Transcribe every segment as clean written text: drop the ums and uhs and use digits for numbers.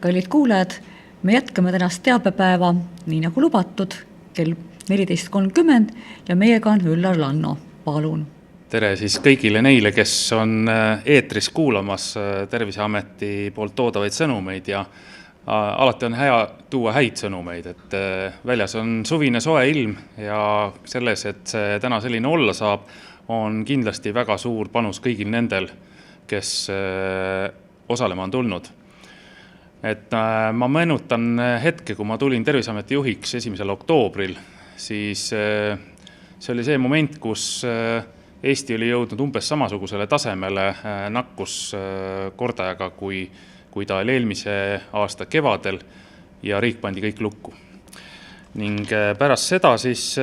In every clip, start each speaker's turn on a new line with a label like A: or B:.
A: Kallid kuulajad, me jätkame tänast teabepäeva, nii nagu lubatud, kell 14.30 ja meiega on Üllar Lanno. Palun.
B: Tere siis kõigile neile, kes on eetris kuulamas Terviseameti poolt toodavaid sõnumeid ja alati on hea tuua häid sõnumeid, et väljas on suvine soe ilm ja selles, et see täna selline olla saab, on kindlasti väga suur panus kõigil nendel, kes osalema on tulnud. Et ma meenutan hetke, kui ma tulin Terviseameti juhiks 1. oktoobril, siis see oli see moment, kus Eesti oli jõudnud umbes samasugusele tasemele nakkuskordajaga, kui ta oli eelmise aasta kevadel ja riik pandi kõik lukku. Ning pärast seda siis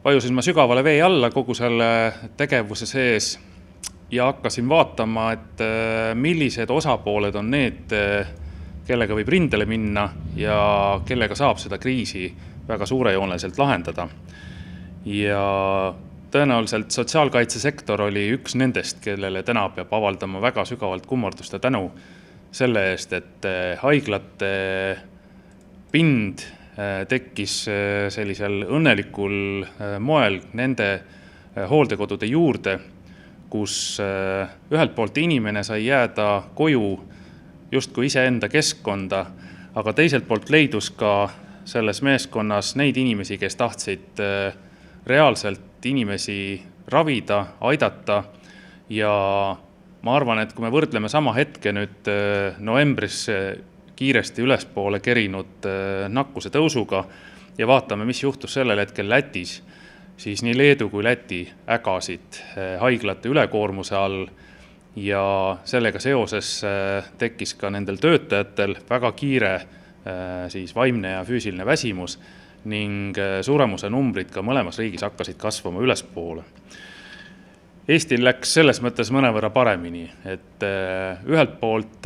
B: vajusin ma sügavale vee alla kogu selle tegevuse sees ja hakkasin vaatama, et millised osapooled on need, kellega võib rindele minna ja kellega saab seda kriisi väga suurejooneliselt lahendada. Ja tõenäoliselt sotsiaalkaitsesektor oli üks nendest, kellele täna peab avaldama väga sügavalt kummardust ja tänu selle eest, et haiglate pind tekkis sellisel õnnelikul moel nende hooldekodude juurde, kus ühelt poolt inimene sai jääda koju justkui iseenda keskkonda, aga teiselt poolt leidus ka selles meeskonnas neid inimesi, kes tahtsid reaalselt inimesi ravida, aidata ja ma arvan, et kui me võrdleme sama hetke nüüd novembris kiiresti ülespoole kerinud nakkuse tõusuga ja vaatame, mis juhtus sellel hetkel Lätis, siis nii Leedu kui Läti ägasid haiglate ülekoormuse all ja sellega seoses tekkis ka nendel töötajatel väga kiire siis vaimne ja füüsiline väsimus ning suremuse numbrid ka mõlemas riigis hakkasid kasvama ülespoole. Eestil läks selles mõttes mõnevõrra paremini, et ühelt poolt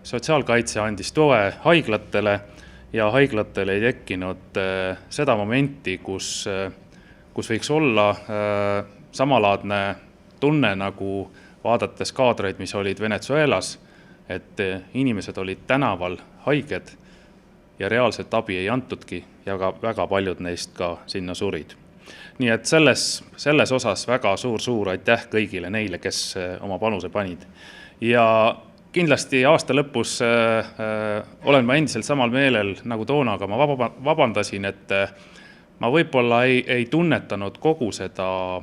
B: sotsiaalkaitse andis toe haiglatele ja haiglatele ei tekkinud seda momenti, kus võiks olla samalaadne tunne nagu vaadates kaadreid, mis olid Venezuelas, et inimesed olid tänaval haiged ja reaalselt abi ei antudki ja ka väga paljud neist ka sinna surid. Nii et selles osas väga suur aitäh kõigile neile, kes oma panuse panid. Ja kindlasti aasta lõpus olen ma endiselt samal meelel nagu toona, aga ma vabandasin, et ma võib-olla ei tunnetanud kogu seda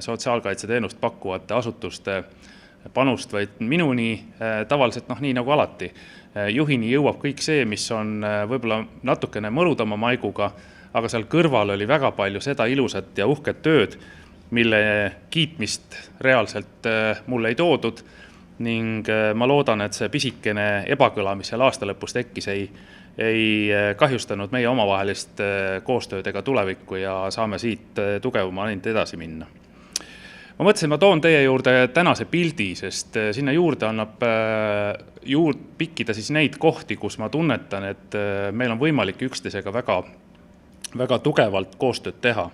B: sotsiaalkaitseteenust pakkuvate asutuste panust, vaid minuni tavaliselt nii nagu alati. Juhini jõuab kõik see, mis on võib-olla natukene mõrudama maiguga, aga seal kõrval oli väga palju seda ilusat ja uhket tööd, mille kiitmist reaalselt mulle ei toodud ning ma loodan, et see pisikene ebakõla, mis seal aasta lõpus tekkis, ei kahjustanud meie omavahelist koostööd ega tulevikku ja saame siit tugevama ainult edasi minna. Ma mõtlesin, ma toon teie juurde tänase pildi, sest sinna juurde annab pikkida siis neid kohti, kus ma tunnetan, et meil on võimalik üksteisega väga tugevalt koostööd teha.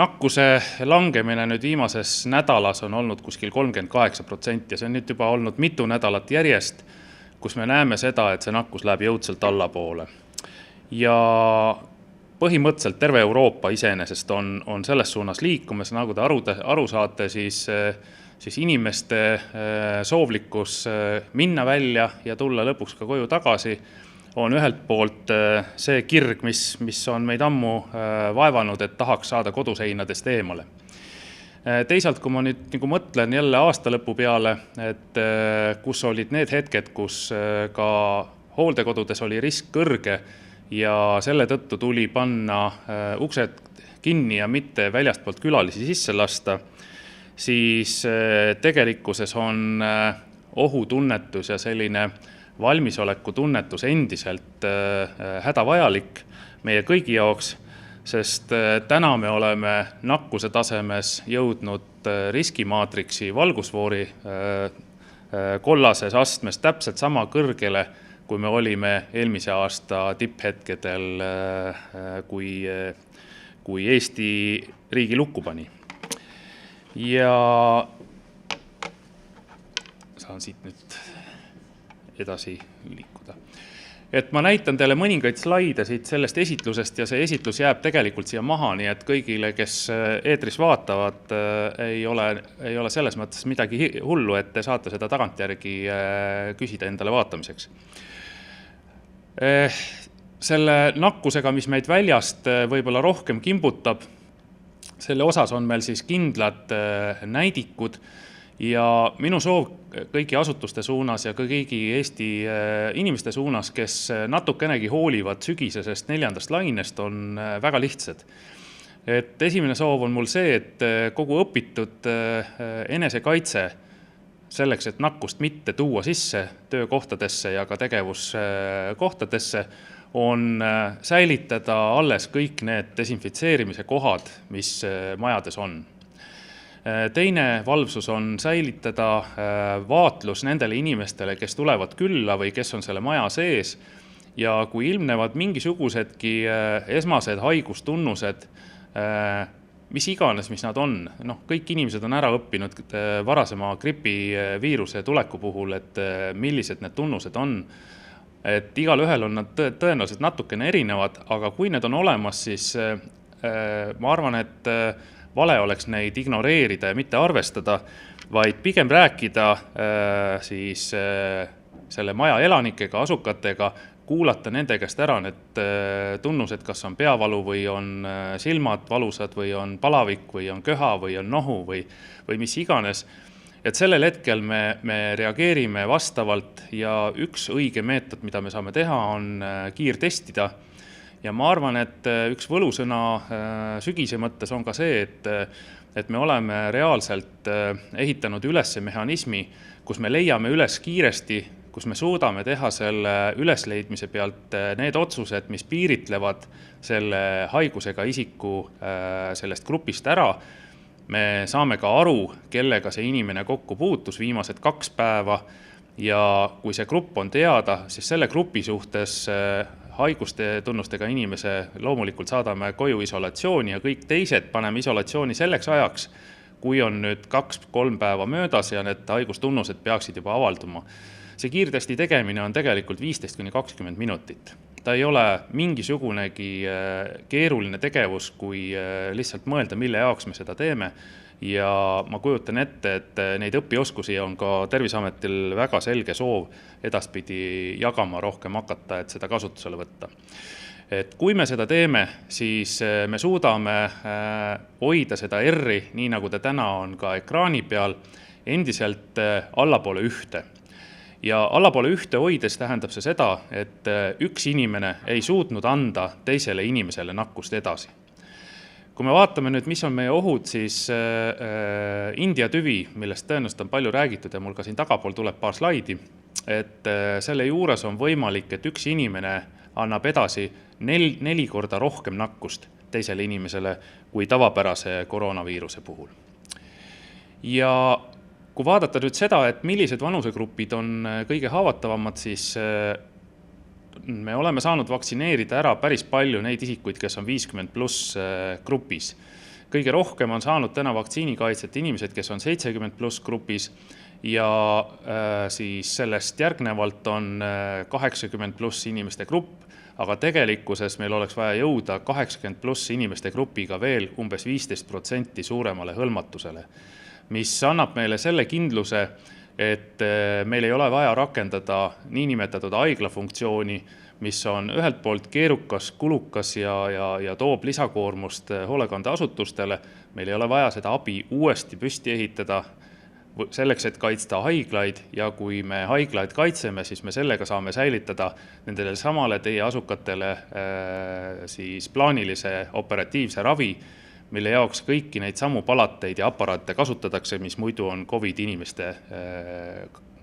B: Nakkuse langemine nüüd viimases nädalas on olnud kuskil 38% ja see on nüüd juba olnud mitu nädalat järjest, kus me näeme seda, et see nakkus läheb jõudsalt allapoole. Ja põhimõtteliselt terve Euroopa iseenesest on selles suunas liikumas, nagu te aru saate, siis inimeste soovlikkus minna välja ja tulla lõpuks ka koju tagasi on ühelt poolt see kirg, mis on meid ammu vaevanud, et tahaks saada koduseinadest eemale. Teisalt, kui ma nüüd mõtlen jälle aasta lõpu peale, et kus olid need hetked, kus ka hooldekodudes oli risk kõrge ja selle tõttu tuli panna uksed kinni ja mitte väljastpoolt külalisi sisse lasta, siis tegelikkuses on ohutunnetus ja selline valmisoleku tunnetus endiselt hädavajalik meie kõigi jaoks, sest täna me oleme nakkuse tasemes jõudnud riskimaatriksi valgusfoori kollases astmes täpselt sama kõrgele, kui me olime eelmise aasta tipphetkedel, kui Eesti riigi lukku pani. Ja saan siit nüüd edasi liikuda. Et ma näitan teile mõningaid slaide siit sellest esitlusest ja see esitlus jääb tegelikult siia maha, nii et kõigile, kes eetris vaatavad, ei ole selles mõttes midagi hullu, et te saate seda tagantjärgi küsida endale vaatamiseks. Selle nakkusega, mis meid väljast võib-olla rohkem kimbutab, selle osas on meil siis kindlad näidikud ja minu soov kõigi asutuste suunas ja kõigi Eesti inimeste suunas, kes natukenegi hoolivad sügisesest 4. lainest, on väga lihtsad. Et esimene soov on mul see, et kogu õpitud enesekaitse selleks, et nakkust mitte tuua sisse töökohtadesse ja ka tegevuskohtadesse, on säilitada alles kõik need desinfitseerimise kohad, mis majades on. Teine valvsus on säilitada vaatlus nendele inimestele, kes tulevad külla või kes on selle maja sees ja kui ilmnevad mingisugusedki esmased haigustunnused, mis iganes, mis nad on, kõik inimesed on ära õppinud varasema gripiviiruse tuleku puhul, et millised need tunnused on, et igal ühel on nad tõenäoliselt natukene erinevad, aga kui need on olemas, siis ma arvan, et vale oleks neid ignoreerida ja mitte arvestada, vaid pigem rääkida siis selle maja elanikega, asukatega, kuulata nende käest ära need tunnused, kas on peavalu või on silmad valusad või on palavik või on köha või on nohu või mis iganes. Et sellel hetkel me reageerime vastavalt ja üks õige meetod, mida me saame teha, on kiirtestida. Ja ma arvan, et üks võlusõna sügise mõttes on ka see, et me oleme reaalselt ehitanud üles mehhanismi, kus me leiame üles kiiresti, kus me suudame teha selle ülesleidmise pealt need otsused, mis piiritlevad selle haigusega isiku sellest grupist ära. Me saame ka aru, kellega see inimene kokku puutus viimased 2 päeva ja kui see grupp on teada, siis selle grupi suhtes haiguste tunnustega inimese loomulikult saadame koju isolatsiooni ja kõik teised paneme isolatsiooni selleks ajaks, kui on nüüd 2-3 päeva möödas ja need haigustunnused peaksid juba avalduma. See kiirtesti tegemine on tegelikult 15-20 minutit. Ta ei ole mingisugunegi keeruline tegevus, kui lihtsalt mõelda, mille jaoks me seda teeme. Ja ma kujutan ette, et neid õpioskusi on ka Terviseametil väga selge soov edaspidi jagama rohkem hakata, et seda kasutusele võtta. Et kui me seda teeme, siis me suudame hoida seda R-i, nii nagu ta täna on ka ekraani peal, endiselt allapoole 1. Ja allapoole 1 hoides tähendab see seda, et üks inimene ei suutnud anda teisele inimesele nakkust edasi. Kui me vaatame nüüd, mis on meie ohud, siis India tüvi, millest tõenäoliselt on palju räägitud ja mul ka siin tagapool tuleb paar slaidi, et selle juures on võimalik, et üks inimene annab edasi 4 korda rohkem nakkust teisele inimesele kui tavapärase koroonaviiruse puhul. Ja kui vaadata nüüd seda, et millised vanusegrupid on kõige haavatavamad, siis me oleme saanud vaktsineerida ära päris palju neid isikuid, kes on 50+ grupis. Kõige rohkem on saanud täna vaktsiinikaitset inimesed, kes on 70+ grupis ja siis sellest järgnevalt on 80+ inimeste grupp, aga tegelikkuses meil oleks vaja jõuda 80+ inimeste grupiga veel umbes 15% suuremale hõlmatusele, mis annab meile selle kindluse, et meil ei ole vaja rakendada niinimetatud haigla funktsiooni, mis on ühelt poolt keerukas, kulukas ja toob lisakoormust hoolekandeasutustele. Meil ei ole vaja seda abi uuesti püsti ehitada selleks, et kaitsta haiglaid ja kui me haiglaid kaitseme, siis me sellega saame säilitada nendele samale teie asukatele siis plaanilise operatiivse ravi, mille jaoks kõiki neid samu palateid ja aparaate kasutatakse, mis muidu on COVID inimeste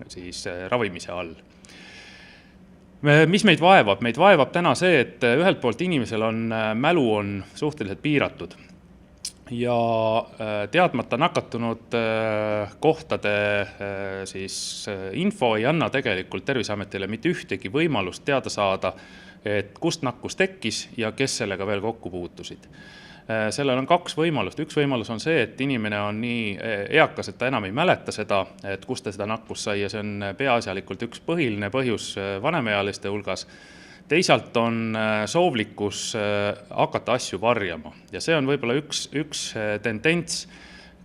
B: siis ravimise all. Mis meid vaevab? Meid vaevab täna see, et ühelt poolt inimesel mälu on suhteliselt piiratud ja teadmata nakatunud kohtade siis info ei anna tegelikult Terviseametile mitte ühtegi võimalust teada saada, et kust nakkus tekkis ja kes sellega veel kokku puutusid. Sellel on kaks võimalust. Üks võimalus on see, et inimene on nii eakas, et ta enam ei mäleta seda, et kust ta seda nakkust sai ja see on peaasjalikult üks põhiline põhjus vanemaealiste hulgas. Teisalt on soovlikkus hakata asju varjama ja see on võib-olla üks tendents,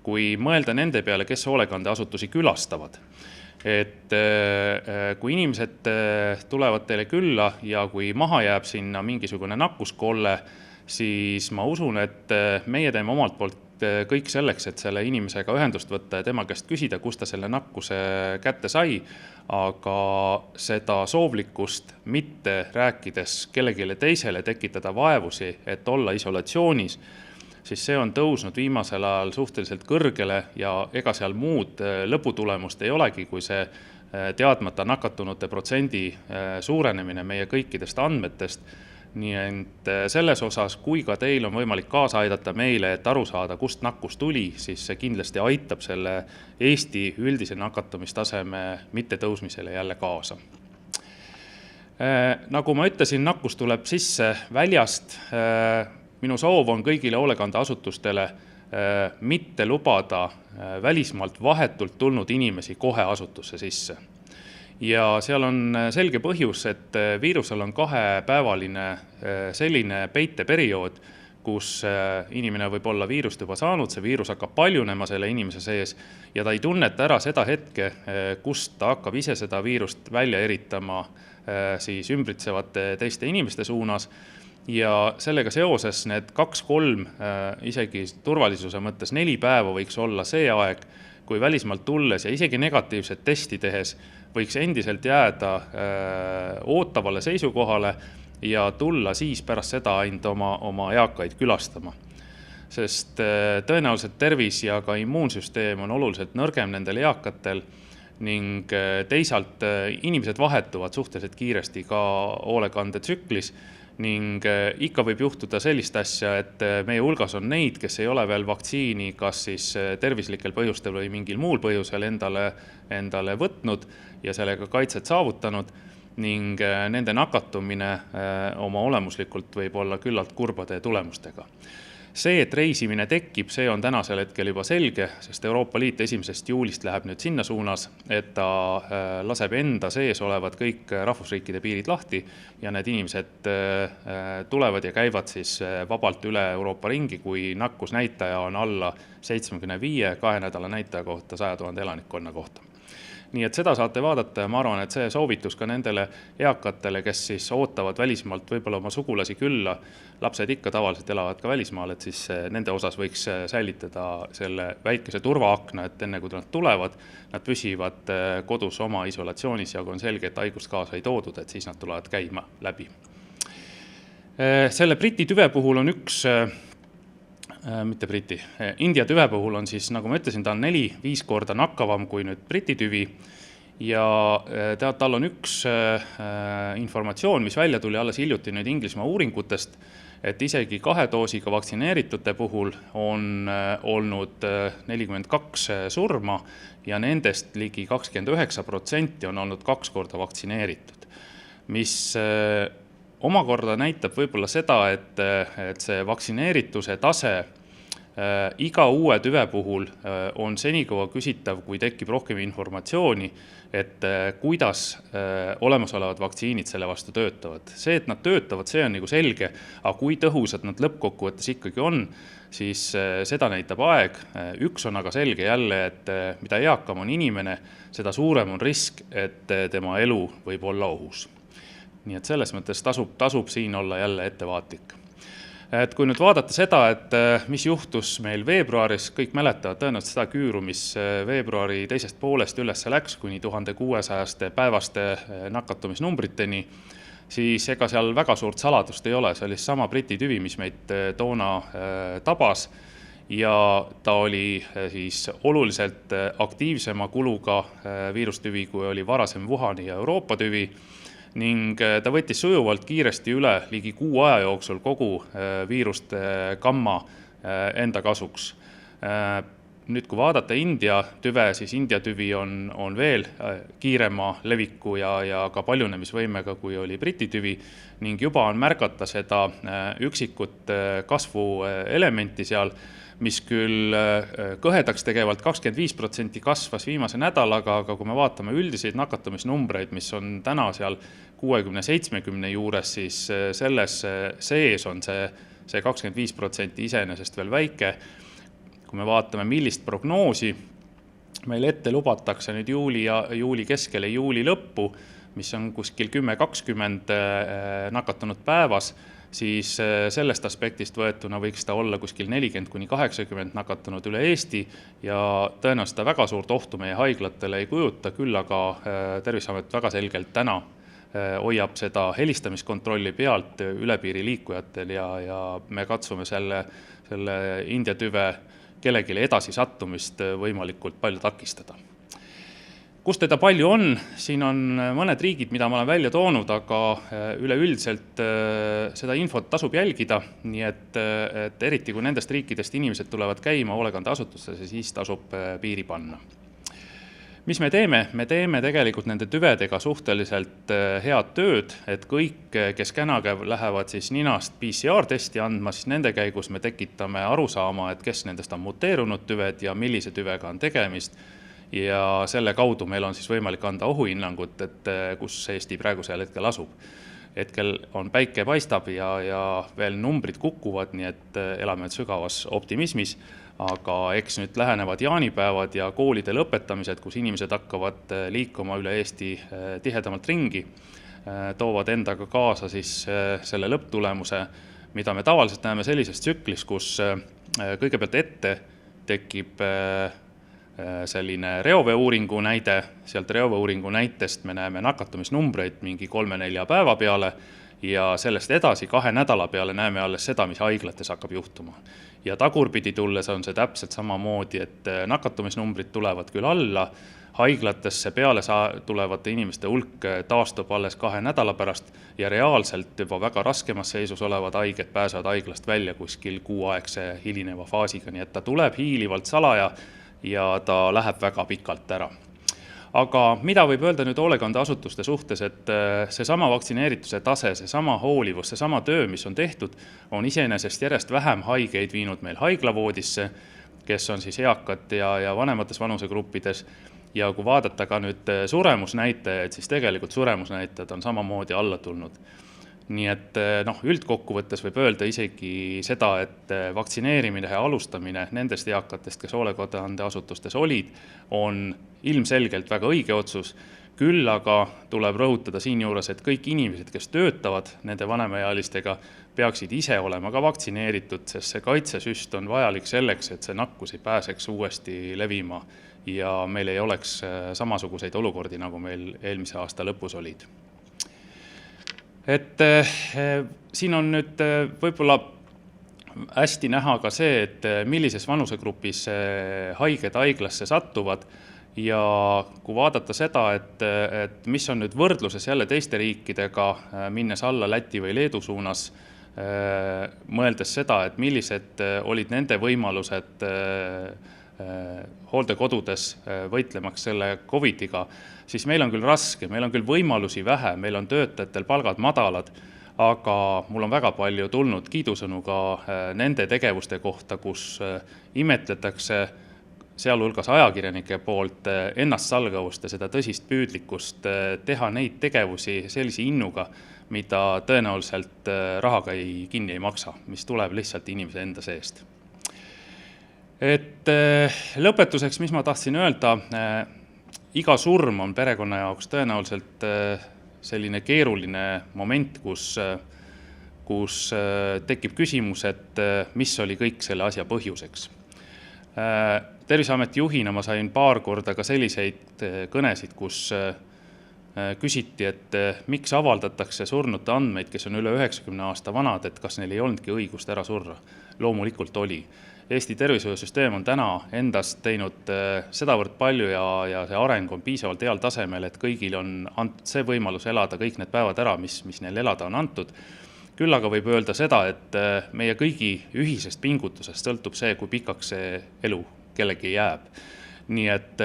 B: kui mõelda nende peale, kes hoolekandeasutusi külastavad. Et kui inimesed tulevad teile külla ja kui maha jääb sinna mingisugune nakkuskolle, siis ma usun, et meie teeme omalt poolt kõik selleks, et selle inimesega ühendust võtta ja tema käest küsida, kus ta selle nakkuse kätte sai, aga seda soovlikkust mitte rääkides kellegile teisele tekitada vaevusi, et olla isolatsioonis, siis see on tõusnud viimasel ajal suhteliselt kõrgele ja ega seal muud lõputulemust ei olegi, kui see teadmata nakatunute protsendi suurenemine meie kõikidest andmetest. Nii et selles osas, kui ka teil on võimalik kaasa aidata meile, et aru saada, kust nakkus tuli, siis see kindlasti aitab selle Eesti üldise nakatumistaseme mitte tõusmisele jälle kaasa. Nagu ma ütlesin, nakkus tuleb sisse väljast. Minu soov on kõigile hoolekandeasutustele mitte lubada välismaalt vahetult tulnud inimesi kohe asutusse sisse. Ja seal on selge põhjus, et viirusel on 2-päevaline selline peiteperiood, kus inimene võib olla viirust juba saanud, see viirus hakkab paljunema selle inimese sees ja ta ei tunneta ära seda hetke, kust ta hakkab ise seda viirust välja eritama siis ümbritsevate teiste inimeste suunas. Ja sellega seoses need 2-3, isegi turvalisuse mõttes 4 päeva võiks olla see aeg, kui välismaalt tulles ja isegi negatiivset testi tehes võiks endiselt jääda ootavale seisukohale ja tulla siis pärast seda ainult oma eakaid külastama. Sest tõenäoliselt tervis ja ka immuunsüsteem on oluliselt nõrgem nendel eakatel ning teisalt inimesed vahetuvad suhteliselt kiiresti ka hoolekandetsüklis ning ikka võib juhtuda sellist asja, et meie hulgas on neid, kes ei ole veel vaktsiini kas siis tervislikel põhjustel või mingil muul põhjusel endale võtnud ja sellega kaitset saavutanud ning nende nakatumine oma olemuslikult võib olla küllalt kurbade tulemustega. See, et reisimine tekib, see on tänasel hetkel juba selge, sest Euroopa Liit 1. juulist läheb nüüd sinna suunas, et ta laseb enda sees olevad kõik rahvusriikide piirid lahti ja need inimesed tulevad ja käivad siis vabalt üle Euroopa ringi, kui nakkusnäitaja on alla 75 2 nädala näitaja kohta 100 000 elanikkonna kohta. Nii et seda saate vaadata ja ma arvan, et see soovitus ka nendele eakatele, kes siis ootavad välismaalt võib-olla oma sugulasi külla, lapsed ikka tavaliselt elavad ka välismaal, et siis nende osas võiks säilitada selle väikese turvaakna, et enne kui nad tulevad, nad püsivad kodus oma isolatsioonis ja kui on selge, et haigust kaasa ei toodud, et siis nad tulevad käima läbi. Selle Briti tüve puhul on India tüve puhul on siis, nagu ma ütlesin, ta on 4-5 korda nakkavam kui nüüd Briti tüvi ja tal on üks informatsioon, mis välja tuli alles hiljuti nüüd Inglismaa uuringutest, et isegi 2 doosiga vaktsineeritute puhul on olnud 42 surma ja nendest ligi 29% on olnud 2 korda vaktsineeritud, mis omakorda näitab võib-olla seda, et see vaktsineerituse tase iga uue tüve puhul on senikaua küsitav, kui tekib rohkem informatsiooni, et kuidas olemasolevad vaktsiinid selle vastu töötavad. See, et nad töötavad, see on nagu selge, aga kui tõhusad nad lõppkokkuvõttes ikkagi on, siis seda näitab aeg. Üks on aga selge jälle, et mida eakam on inimene, seda suurem on risk, et tema elu võib olla ohus. Nii et selles mõttes tasub siin olla jälle ettevaatlik. Et kui nüüd vaadata seda, et mis juhtus meil veebruaris, kõik mäletavad tõenäoliselt seda küüru, mis veebruari teisest poolest üles läks kuni 1600 päevaste nakatumisnumbriteni, siis ega seal väga suurt saladust ei ole. See oli sama Briti tüvi, mis meid toona tabas ja ta oli siis oluliselt aktiivsema kuluga viirustüvi, kui oli varasem Wuhani ja Euroopa tüvi ning ta võttis sujuvalt kiiresti üle ligi 6 aja jooksul kogu viiruste gamma enda kasuks. nüüd, kui vaadata India tüve, siis India tüvi on veel kiirema leviku ja ka paljunemisvõimega, kui oli Briti tüvi, ning juba on märgata seda üksikut kasvuelementi seal, mis küll kõhedaks tegevalt 25% kasvas viimase nädalaga, aga kui me vaatame üldiseid nakatumisnumbreid, mis on täna seal 60-70 juures, siis selles sees on see 25% iseenesest veel väike. Kui me vaatame, millist prognoosi meil ette lubatakse nüüd juuli keskel ja juuli lõppu, mis on kuskil 10-20 nakatunud päevas, siis sellest aspektist võetuna võiks ta olla kuskil 40-80 nakatunud üle Eesti ja tõenäoliselt ta väga suurt ohtu meie haiglatele ei kujuta, küll aga Terviseamet väga selgelt täna hoiab seda helistamiskontrolli pealt üle piiri liikujatel ja me katsume selle India tüve kellelegi edasi sattumist võimalikult palju takistada. Kus teda palju on? Siin on mõned riigid, mida ma olen välja toonud, aga üleüldiselt seda infot tasub jälgida, nii et eriti kui nendest riikidest inimesed tulevad käima hoolekandeasutustes, siis tasub piiri panna. Mis me teeme? Me teeme tegelikult nende tüvedega suhteliselt head tööd, et kõik, kes känaga lähevad siis ninast PCR-testi andma, siis nende käigus me tekitame arusaama, et kes nendest on muteerunud tüved ja millise tüvega on tegemist. Ja selle kaudu meil on siis võimalik anda ohuhinnangut, et kus Eesti praegusel hetkel asub. Hetkel on päike paistab ja veel numbrid kukuvad, nii et elame sügavas optimismis, aga eks nüüd lähenevad jaanipäevad ja koolide lõpetamised, kus inimesed hakkavad liikuma üle Eesti tihedamalt ringi, toovad endaga kaasa siis selle lõpptulemuse, mida me tavaliselt näeme sellises tsüklis, kus kõigepealt ette tekib selline reoveeuuringu näide, sealt reoveeuuringu näitest me näeme nakatumisnumbreid mingi 3-4 päeva peale ja sellest edasi 2 nädala peale näeme alles seda, mis haiglates hakkab juhtuma. Ja tagurpidi tulles on see täpselt samamoodi, et nakatumisnumbrid tulevad küll alla, haiglatesse peale tulevate inimeste hulk taastub alles 2 nädala pärast ja reaalselt juba väga raskemas seisus olevad haiged pääsevad haiglast välja kuskil kuuaegse hilineva faasiga, nii et ta tuleb hiilivalt salaja ja ta läheb väga pikalt ära. Aga mida võib öelda nüüd hoolekandeasutuste suhtes, et seesama vaktsineerituse tase, seesama hoolivus, seesama töö, mis on tehtud, on iseenesest järjest vähem haigeid viinud meil haiglavoodisse, kes on siis eakad ja vanemates vanusegruppides. Ja kui vaadata ka nüüd suremusnäitajaid, siis tegelikult suremusnäitajad on samamoodi alla tulnud. Nii et üldkokkuvõttes võib öelda isegi seda, et vaktsineerimine ja alustamine nendest eakatest, kes hoolekandeasutustes olid, on ilmselgelt väga õige otsus. Küll aga tuleb rõhutada siinjuures, et kõik inimesed, kes töötavad nende vanemaealistega, peaksid ise olema ka vaktsineeritud, sest see kaitsesüst on vajalik selleks, et see nakkus ei pääseks uuesti levima ja meil ei oleks samasuguseid olukordi, nagu meil eelmise aasta lõpus olid. Et siin on nüüd võib-olla hästi näha ka see, et millises vanusegrupis haiged haiglasse sattuvad ja kui vaadata seda, et mis on nüüd võrdluses jälle teiste riikidega, minnes alla Läti või Leedu suunas, mõeldes seda, et millised olid nende võimalused hooldekodudes võitlemaks selle COVID-iga, siis meil on küll raske, meil on küll võimalusi vähe, meil on töötajatel palgad madalad, aga mul on väga palju tulnud kiidusõnu ka nende tegevuste kohta, kus imetletakse sealhulgas ajakirjanike poolt ennastsalgavust ja seda tõsist püüdlikkust teha neid tegevusi sellise innuga, mida tõenäoliselt rahaga kinni ei maksa, mis tuleb lihtsalt inimese enda seest. Et lõpetuseks, mis ma tahtsin öelda, iga surm on perekonna jaoks tõenäoliselt selline keeruline moment, kus tekib küsimus, et mis oli kõik selle asja põhjuseks. Terviseameti juhina ma sain paar korda ka selliseid kõnesid, kus küsiti, et miks avaldatakse surnute andmeid, kes on üle 90 aasta vanad, et kas neil ei olnudki õigust ära surra. Loomulikult oli. Eesti tervishoiusüsteem on täna endast teinud sedavõrd palju ja see areng on piisavalt heal tasemel, et kõigil on antud see võimalus elada kõik need päevad ära, mis neil elada on antud. Küll aga võib öelda seda, et meie kõigi ühisest pingutusest sõltub see, kui pikaks see elu kellegi jääb. Nii et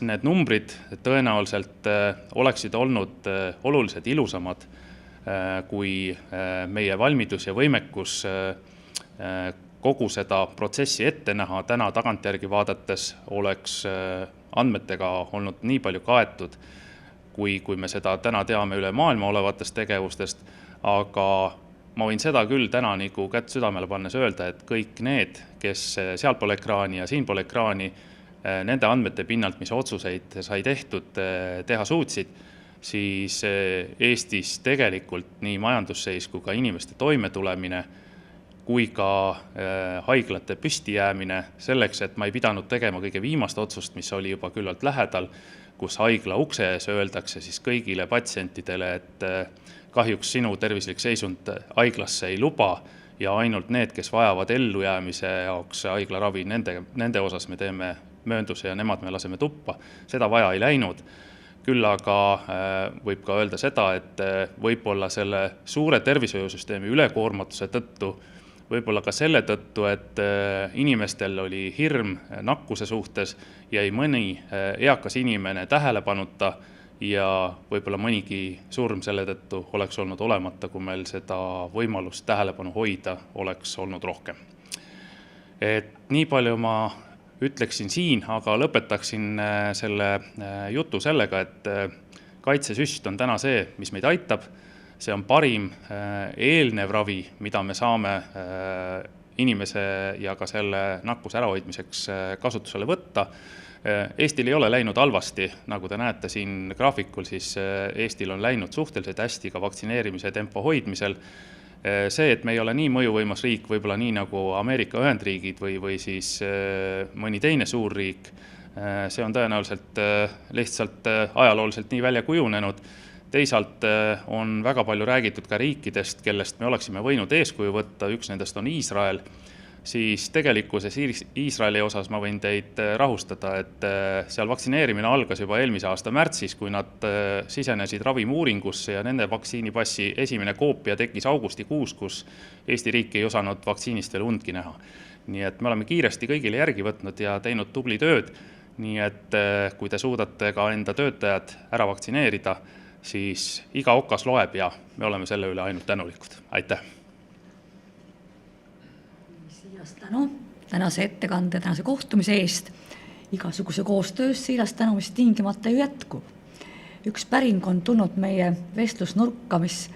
B: need numbrid tõenäoliselt oleksid olnud oluliselt ilusamad, kui meie valmidus ja võimekus kogu seda protsessi ette näha täna tagantjärgi vaadates oleks andmetega olnud nii palju kaetud, kui me seda täna teame üle maailma olevatest tegevustest, aga ma võin seda küll täna nagu kätt südamele pannes öelda, et kõik need, kes seal pool ekraani ja siin pool ekraani nende andmete pinnalt, mis otsuseid sai tehtud, teha suutsid, siis Eestis tegelikult nii majandusseis kui ka inimeste toimetulemine, kui ka haiglate püsti jäämine selleks, et ma ei pidanud tegema kõige viimast otsust, mis oli juba küllalt lähedal, kus haigla ukse ees öeldakse siis kõigile patsientidele, et kahjuks sinu tervislik seisund haiglasse ei luba ja ainult need, kes vajavad ellujäämise jaoks haiglaravi, nende osas me teeme möönduse ja nemad me laseme tuppa. Seda vaja ei läinud. Küll aga võib ka öelda seda, et võib-olla selle suure tervishoiusüsteemi ülekoormatuse tõttu, võib-olla ka selle tõttu, et inimestel oli hirm nakkuse suhtes, jäi mõni eakas inimene tähelepanuta ja võib-olla mõnigi surm selle tõttu oleks olnud olemata, kui meil seda võimalust tähelepanu hoida oleks olnud rohkem. Et nii palju ma ütleksin siin, aga lõpetaksin selle jutu sellega, et kaitsesüst on täna see, mis meid aitab. See on parim eelnev ravi, mida me saame inimese ja ka selle nakkuse ärahoidmiseks kasutusele võtta. Eestil ei ole läinud halvasti, nagu te näete siin graafikul, siis Eestil on läinud suhteliselt hästi ka vaktsineerimise tempo hoidmisel. See, et me ei ole nii mõjuvõimas riik, võib-olla nii nagu Ameerika Ühendriigid või siis mõni teine suur riik, see on tõenäoliselt lihtsalt ajalooliselt nii välja kujunenud. Teisalt on väga palju räägitud ka riikidest, kellest me oleksime võinud eeskuju võtta, üks nendest on Iisrael, siis tegelikkuses Iisraeli osas ma võin teid rahustada, et seal vaktsineerimine algas juba eelmise aasta märtsis, kui nad sisenesid ravimuuringusse ja nende vaktsiinipassi esimene koopia tekkis augustikuus, kus Eesti riik ei osanud vaktsiinist veel undki näha. Nii et me oleme kiiresti kõigile järgi võtnud ja teinud tubli tööd, nii et kui te suudate ka enda töötajad ära vaktsineerida, siis iga okas loeb ja me oleme selle üle ainult tänulikud. Aitäh!
A: Tänu tänase ettekande, tänase kohtumise eest. Igasuguse koostöös siiras tänu, mis tingimata ju jätkub. Üks päring on tulnud meie vestlusnurka, mis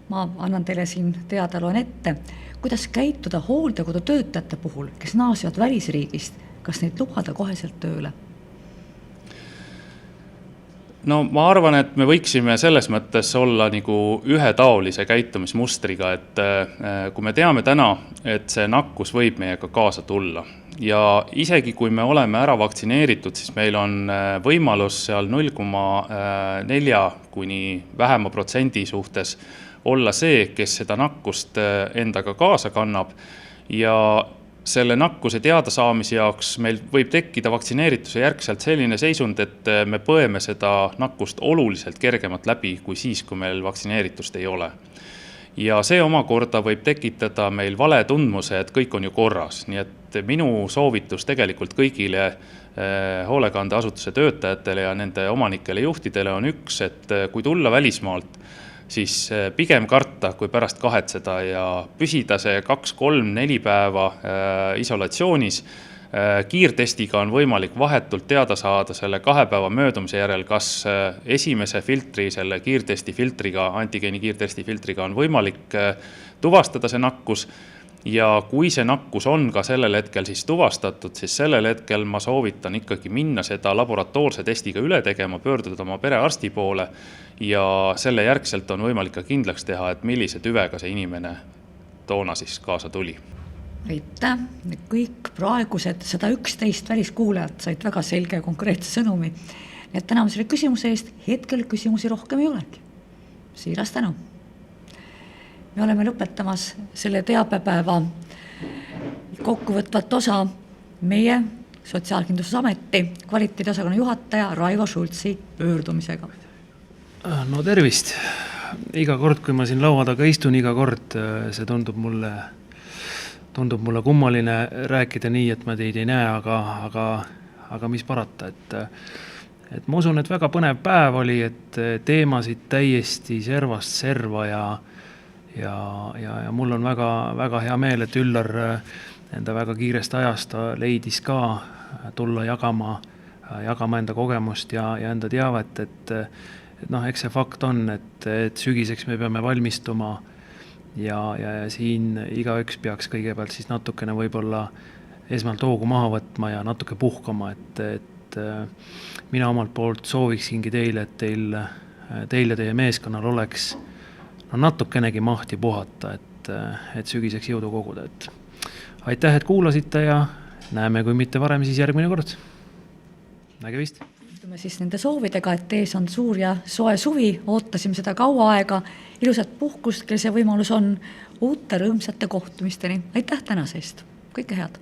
A: ma annan teile siin teada, loen ette. Kuidas käituda hooldekodu töötajate puhul, kes naasivad välisriigist, kas neid lubada koheselt tööle?
B: No ma arvan, et me võiksime selles mõttes olla nagu ühetaolise käitumismustriga, et kui me teame täna, et see nakkus võib meiega kaasa tulla ja isegi kui me oleme ära vaktsineeritud, siis meil on võimalus seal 0,4 kuni vähema protsendi suhtes olla see, kes seda nakkust endaga kaasa kannab ja selle nakkuse teadasaamise jaoks meil võib tekkida vaktsineerituse järgselt selline seisund, et me põeme seda nakkust oluliselt kergemalt läbi kui siis, kui meil vaktsineeritust ei ole. Ja see omakorda võib tekitada meil vale tundmuse, et kõik on ju korras. Nii et minu soovitus tegelikult kõigile hoolekandeasutuse töötajatele ja nende omanikele juhtidele on üks, et kui tulla välismaalt, siis pigem karta, kui pärast kahetseda ja püsida see 2, 3, 4 päeva isolatsioonis. Kiirtestiga on võimalik vahetult teada saada selle 2 päeva möödumise järel, kas esimese filtri, selle kiirtesti filtriga, antigeeni kiirtesti filtriga on võimalik tuvastada see nakkus. Ja kui see nakkus on ka sellel hetkel siis tuvastatud, siis sellel hetkel ma soovitan ikkagi minna seda laboratoorse testiga üle tegema, pöörduda oma perearsti poole ja selle järgselt on võimalik ka kindlaks teha, et millise tüvega see inimene toona siis kaasa tuli.
A: Aitäh! Kõik praegused 111 väliskuulajad said väga selge ja konkreetse sõnumi. Nii et täname selle küsimuse eest, hetkel küsimusi rohkem ei olegi. Siiras tänu! Me oleme lõpetamas selle teabepäeva kokkuvõtvat osa meie Sotsiaalkindlustusameti kvaliteediosakonna juhataja Raivo Schultzi pöördumisega.
C: No tervist! Iga kord, kui ma siin laua taga istun, iga kord see tundub mulle tundub mulle kummaline rääkida nii, et ma teid ei näe, aga mis parata, et ma usun, et väga põnev päev oli, et teemasid täiesti servast serva ja mul on väga, väga hea meel, et Üllar enda väga kiirest ajast leidis ka tulla jagama enda kogemust ja enda teavet, et eks see fakt on, et sügiseks me peame valmistuma ja siin igaüks peaks kõigepealt siis natukene võib-olla esmalt hoogu maha võtma ja natuke puhkama, et mina omalt poolt sooviksingi teile, et teil ja teie meeskonnal oleks natukenegi mahti puhata, et sügiseks jõudu koguda, et aitäh, et kuulasite ja näeme, kui mitte varem, siis järgmine kord. Nägemist!
A: Ütleme siis nende soovidega, et ees on suur ja soe suvi, ootasime seda kaua aega, ilusat puhkust, kel see võimalus on, uute rõõmsate kohtumisteni. Aitäh tänase eest, kõike head!